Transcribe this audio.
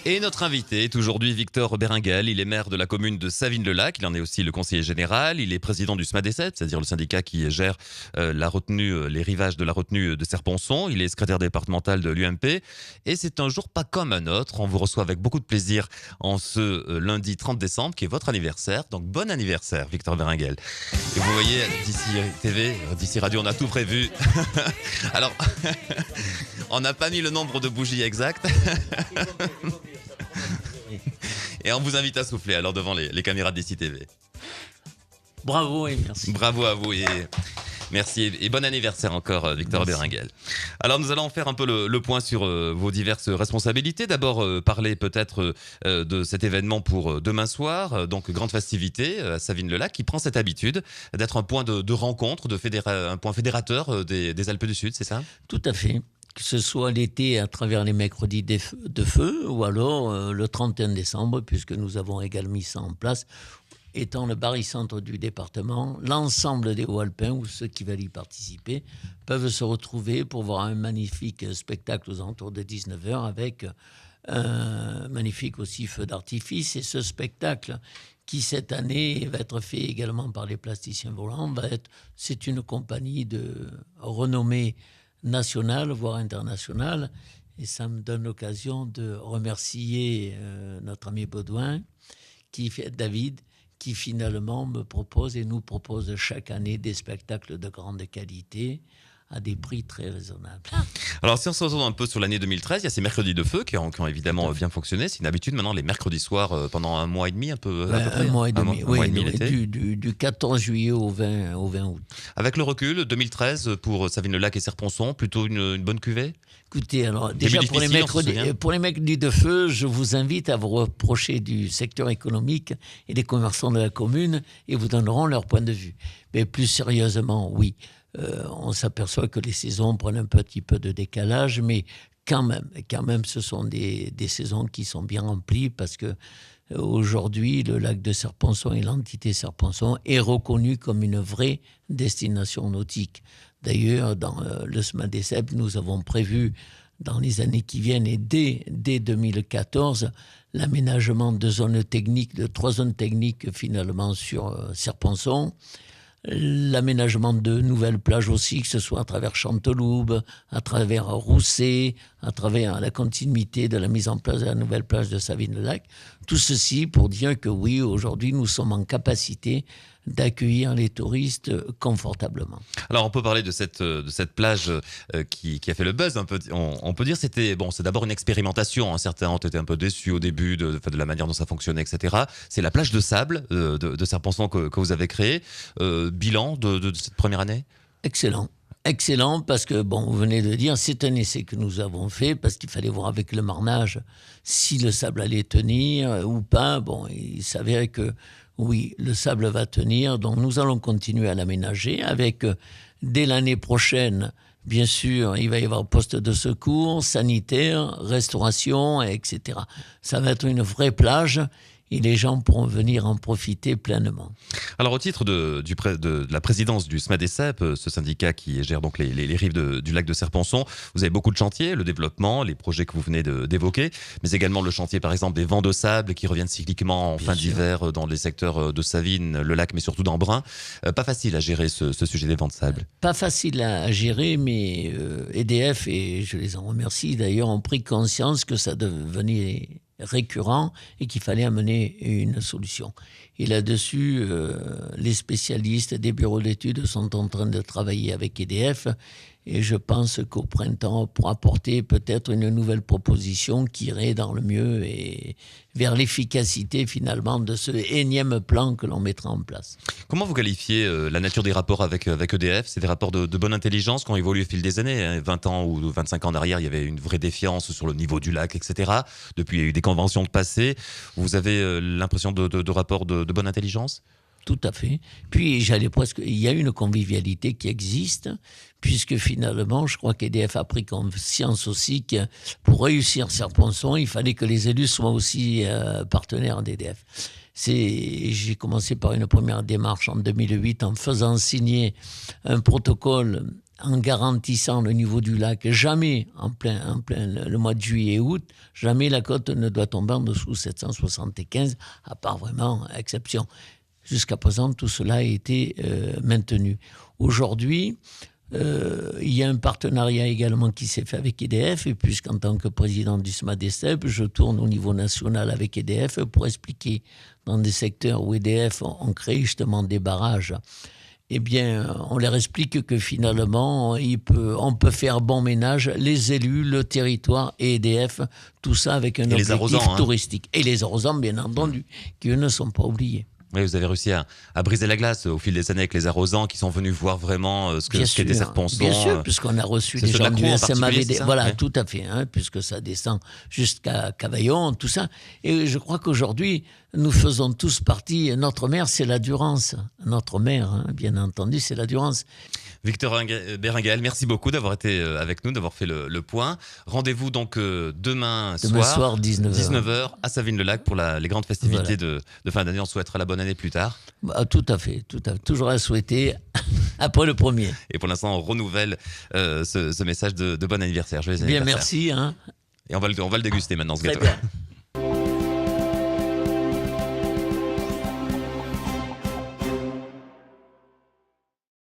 Et notre invité est aujourd'hui Victor Béringuel. Il est maire de la commune de Savines-le-Lac. Il en est aussi le conseiller général. Il est président du SMADESEP, c'est-à-dire le syndicat qui gère la retenue, les rivages de la retenue de Serponçon. Il est secrétaire départemental de l'UMP. Et c'est un jour pas comme un autre. On vous reçoit avec beaucoup de plaisir en ce lundi 30 décembre, qui est votre anniversaire. Donc bon anniversaire, Victor Béringuel. Et vous voyez, d'ici TV, d'ici radio, on a tout prévu. Alors, on n'a pas mis le nombre de bougies exact. Et on vous invite à souffler alors devant les caméras d'ici TV. Bravo et merci. Bravo à vous et merci et bon anniversaire encore Victor Béringuel. Alors nous allons faire un peu le point sur vos diverses responsabilités. D'abord parler peut-être de cet événement pour demain soir, donc grande festivité à Savines-le-Lac qui prend cette habitude d'être un point de rencontre, un point fédérateur des Alpes du Sud, c'est ça ? Tout à fait. Que ce soit l'été à travers les mercredis de feu ou alors le 31 décembre, puisque nous avons également mis ça en place, étant le barycentre du département, l'ensemble des Hauts-Alpins ou ceux qui veulent y participer peuvent se retrouver pour voir un magnifique spectacle aux alentours de 19h avec un magnifique aussi feu d'artifice. Et ce spectacle qui cette année va être fait également par les plasticiens volants, c'est une compagnie de renommée nationale, voire internationale. Et ça me donne l'occasion de remercier notre ami Baudouin, David, qui finalement me propose et nous propose chaque année des spectacles de grande qualité à des prix très raisonnables. Alors si on se retourne un peu sur l'année 2013, il y a ces mercredis de feu qui ont évidemment bien fonctionné. C'est une habitude maintenant les mercredis soirs pendant un mois et demi à peu près. Un mois et demi, mois et demi l'été. Du 14 juillet au 20 août. Avec le recul, 2013 pour Savines-le-Lac et Serponçon, plutôt une bonne cuvée ? Écoutez, alors déjà pour les mercredis de feu, je vous invite à vous rapprocher du secteur économique et des commerçants de la commune et vous donneront leur point de vue. Mais plus sérieusement, oui. On s'aperçoit que les saisons prennent un petit peu de décalage, mais quand même, ce sont des saisons qui sont bien remplies parce que aujourd'hui, le lac de Serponçon et l'entité Serponçon est reconnu comme une vraie destination nautique. D'ailleurs, dans le SMADESEP, nous avons prévu dans les années qui viennent et dès 2014, l'aménagement de zones techniques, de 3 zones techniques finalement sur Serponçon. L'aménagement de nouvelles plages aussi, que ce soit à travers Chanteloube, à travers Rousset, à travers la continuité de la mise en place de la nouvelle plage de Savines-le-Lac. Tout ceci pour dire que oui, aujourd'hui, nous sommes en capacité d'accueillir les touristes confortablement. Alors on peut parler de cette plage qui a fait le buzz un peu. On peut dire c'est d'abord une expérimentation. Certains ont été un peu déçus au début de la manière dont ça fonctionnait, etc. C'est la plage de sable de Serponçon que vous avez créée. Bilan de cette première année ? Excellent, parce que, vous venez de dire, c'est un essai que nous avons fait, parce qu'il fallait voir avec le marnage si le sable allait tenir ou pas. Il s'avérait que, oui, le sable va tenir, donc nous allons continuer à l'aménager avec, dès l'année prochaine, bien sûr, il va y avoir poste de secours, sanitaire, restauration, etc. Ça va être une vraie plage. Et les gens pourront venir en profiter pleinement. Alors au titre de la présidence du SMADESEP, ce syndicat qui gère donc les rives du lac de Serponçon, vous avez beaucoup de chantiers, le développement, les projets que vous venez d'évoquer, mais également le chantier par exemple des vents de sable qui reviennent cycliquement en fin d'hiver dans les secteurs de Savines, le lac, mais surtout d'Embrun. Pas facile à gérer ce sujet des vents de sable. Pas facile à gérer, mais EDF, et je les en remercie d'ailleurs, ont pris conscience que ça devenait récurrent et qu'il fallait amener une solution. Et là-dessus, les spécialistes des bureaux d'études sont en train de travailler avec EDF et je pense qu'au printemps, on pourra apporter peut-être une nouvelle proposition qui irait dans le mieux et vers l'efficacité finalement de ce énième plan que l'on mettra en place. Comment vous qualifiez la nature des rapports avec EDF ? C'est des rapports de bonne intelligence qui ont évolué au fil des années. 20 ans ou 25 ans derrière, il y avait une vraie défiance sur le niveau du lac, etc. Depuis, il y a eu des conventions de passé. Vous avez l'impression de rapports de bonne intelligence ? Tout à fait. Puis, il y a une convivialité qui existe, puisque finalement, je crois qu'EDF a pris conscience aussi que pour réussir Serponçon, il fallait que les élus soient aussi partenaires d'EDF. J'ai commencé par une première démarche en 2008 en faisant signer un protocole en garantissant le niveau du lac, jamais en plein le mois de juillet et août, jamais la cote ne doit tomber en dessous de 775, à part vraiment exception. Jusqu'à présent, tout cela a été maintenu. Aujourd'hui, il y a un partenariat également qui s'est fait avec EDF, et puisqu'en tant que président du SMADESEB, je tourne au niveau national avec EDF pour expliquer dans des secteurs où EDF ont créé justement des barrages. Eh bien, on leur explique que finalement, on peut faire bon ménage, les élus, le territoire et EDF, tout ça avec un objectif touristique. Et les arrosants, bien entendu, qui eux ne sont pas oubliés. Oui, vous avez réussi à briser la glace au fil des années avec les arrosants qui sont venus voir vraiment ce qu'est des Serre-Ponçon. Bien sûr, puisqu'on a reçu des gens du SMAVD. Voilà, ouais. Tout à fait, hein, puisque ça descend jusqu'à Cavaillon, tout ça. Et je crois qu'aujourd'hui, nous faisons tous partie. Notre maire, c'est la Durance. Notre maire, hein, bien entendu, c'est la Durance. Victor Berenguel, merci beaucoup d'avoir été avec nous, d'avoir fait le point. Rendez-vous donc demain soir 19h à Savines-le-Lac pour les grandes festivités de fin d'année. On souhaitera la bonne année plus tard. Bah, tout à fait. Toujours à souhaiter après le premier. Et pour l'instant, on renouvelle ce message de bon anniversaire. Bien, merci. Hein. Et on va le déguster maintenant, ce gâteau. Très bien.